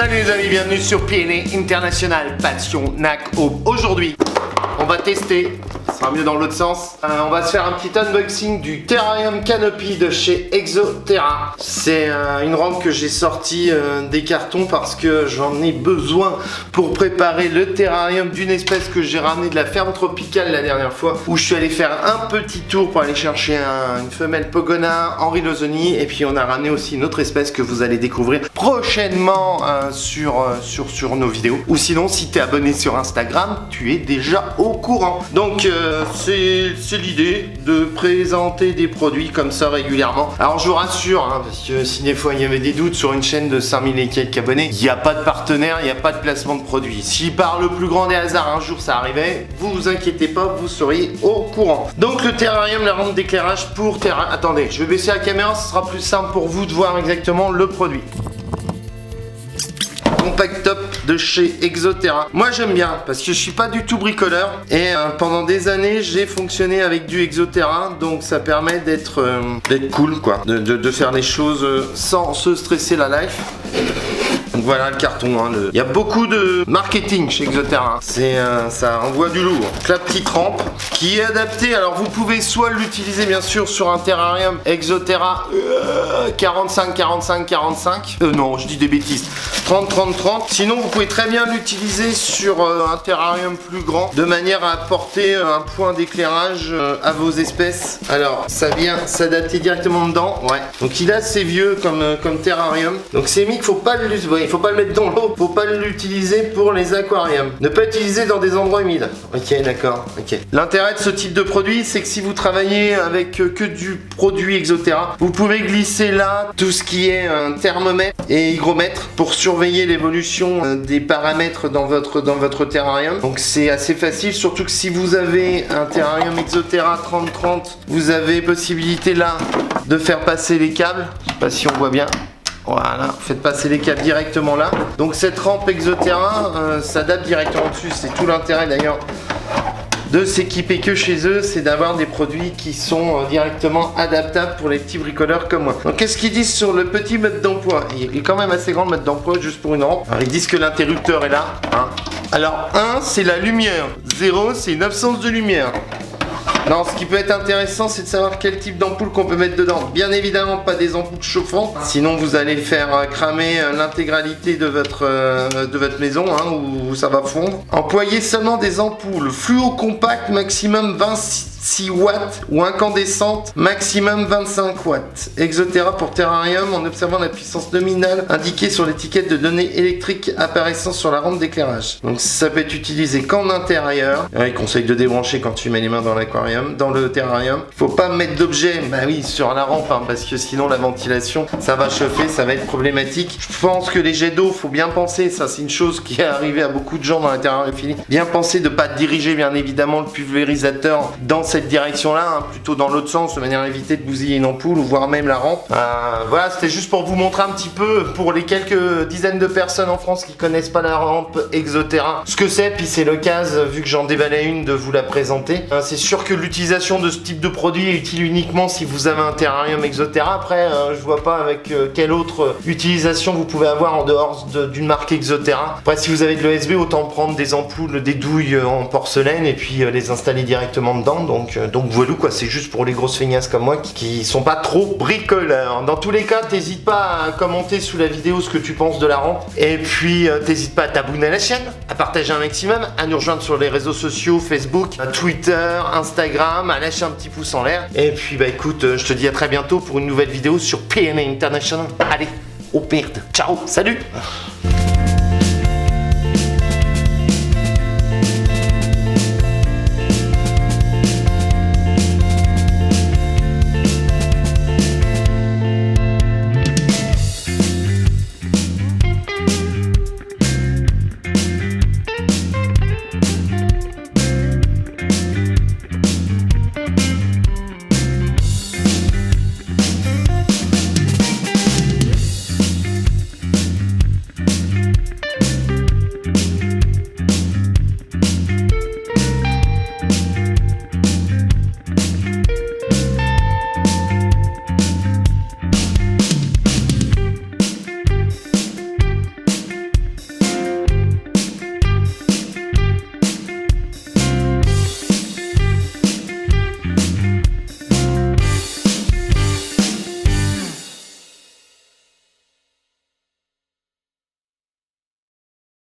Salut les amis, bienvenue sur PNA International Passion NAC Aube. Aujourd'hui, on va tester, ça sera mieux dans l'autre sens, on va se faire un petit unboxing du Terrarium Canopy de chez Exoterra. C'est une rampe que j'ai sortie des cartons parce que j'en ai besoin pour préparer le terrarium d'une espèce que j'ai ramené de la ferme tropicale la dernière fois, où je suis allé faire un petit tour pour aller chercher une femelle Pogona, Henri Lozoni, et puis on a ramené aussi une autre espèce que vous allez découvrir prochainement sur nos vidéos. Ou sinon, si tu es abonné sur Instagram, tu es déjà au courant. Donc c'est l'idée de présenter des produits comme ça régulièrement. Alors je vous rassure, parce que si des fois il y avait des doutes sur une chaîne de 5000 et quelques abonnés, il n'y a pas de partenaire, il n'y a pas de placement de produits. Si par le plus grand des hasards un jour ça arrivait, vous inquiétez pas, vous seriez au courant. Donc le terrarium, la rampe d'éclairage pour terrarium. Attendez, je vais baisser la caméra, ce sera plus simple pour vous de voir exactement le produit. Compact top de chez Exoterra. Moi j'aime bien parce que je suis pas du tout bricoleur et pendant des années j'ai fonctionné avec du Exoterra, donc ça permet d'être cool quoi, de faire les choses sans se stresser la life. Donc voilà le carton, il y a beaucoup de marketing chez Exoterra, ça envoie du lourd. Donc la petite rampe qui est adaptée, alors vous pouvez soit l'utiliser bien sûr sur un terrarium Exoterra 45-45-45, non je dis des bêtises, 30-30-30, sinon vous pouvez très bien l'utiliser sur un terrarium plus grand, de manière à apporter un point d'éclairage à vos espèces. Alors ça vient s'adapter directement dedans, ouais. Donc il est assez vieux comme terrarium, donc c'est mis qu'il faut pas le mettre dans l'eau, faut pas l'utiliser pour les aquariums. Ne pas utiliser dans des endroits humides. Ok, d'accord, ok. L'intérêt de ce type de produit, c'est que si vous travaillez avec que du produit Exoterra, vous pouvez glisser là tout ce qui est thermomètre et hygromètre pour surveiller l'évolution des paramètres dans votre terrarium. Donc c'est assez facile, surtout que si vous avez un terrarium Exoterra 30-30, vous avez possibilité là de faire passer les câbles. Je sais pas si on voit bien. Voilà, faites passer les câbles directement là. Donc cette rampe Exoterra s'adapte directement dessus. C'est tout l'intérêt d'ailleurs de s'équiper que chez eux, c'est d'avoir des produits qui sont directement adaptables pour les petits bricoleurs comme moi. Donc qu'est-ce qu'ils disent sur le petit mode d'emploi? Il est quand même assez grand le mode d'emploi juste pour une rampe. Alors ils disent que l'interrupteur est là. Alors 1 c'est la lumière, 0 c'est une absence de lumière. Non, ce qui peut être intéressant, c'est de savoir quel type d'ampoule qu'on peut mettre dedans. Bien évidemment, pas des ampoules chauffantes, sinon vous allez faire cramer l'intégralité de votre maison, où ça va fondre. Employez seulement des ampoules fluo compact, maximum 26 watts, ou incandescente, maximum 25 watts. Exoterra pour terrarium, en observant la puissance nominale indiquée sur l'étiquette de données électriques apparaissant sur la rampe d'éclairage. Donc ça peut être utilisé qu'en intérieur. Il conseille de débrancher quand tu mets les mains dans l'aquarium, dans le terrarium. Faut pas mettre d'objets, bah oui, sur la rampe, parce que sinon la ventilation, ça va chauffer, ça va être problématique. Je pense que les jets d'eau, faut bien penser, ça c'est une chose qui est arrivée à beaucoup de gens dans la terrariophilie. Bien penser de pas diriger bien évidemment le pulvérisateur dans cette direction-là, plutôt dans l'autre sens, de manière à éviter de bousiller une ampoule ou voire même la rampe. Voilà, c'était juste pour vous montrer un petit peu, pour les quelques dizaines de personnes en France qui connaissent pas la rampe Exoterra, ce que c'est, puis c'est l'occasion, vu que j'en dévalais une, de vous la présenter. C'est sûr que l'utilisation de ce type de produit est utile uniquement si vous avez un terrarium Exoterra. Après, je vois pas avec quelle autre utilisation vous pouvez avoir en dehors d'une marque Exoterra. Après, si vous avez de l'ESB, autant prendre des ampoules, des douilles en porcelaine et puis les installer directement dedans. Donc voilà quoi, c'est juste pour les grosses feignasses comme moi qui sont pas trop bricoleurs. Dans tous les cas, t'hésites pas à commenter sous la vidéo ce que tu penses de la rampe. Et puis t'hésites pas à t'abonner à la chaîne, à partager un maximum, à nous rejoindre sur les réseaux sociaux, Facebook, Twitter, Instagram, à lâcher un petit pouce en l'air. Et puis bah écoute, je te dis à très bientôt pour une nouvelle vidéo sur PNA International. Allez, au pire, ciao, salut.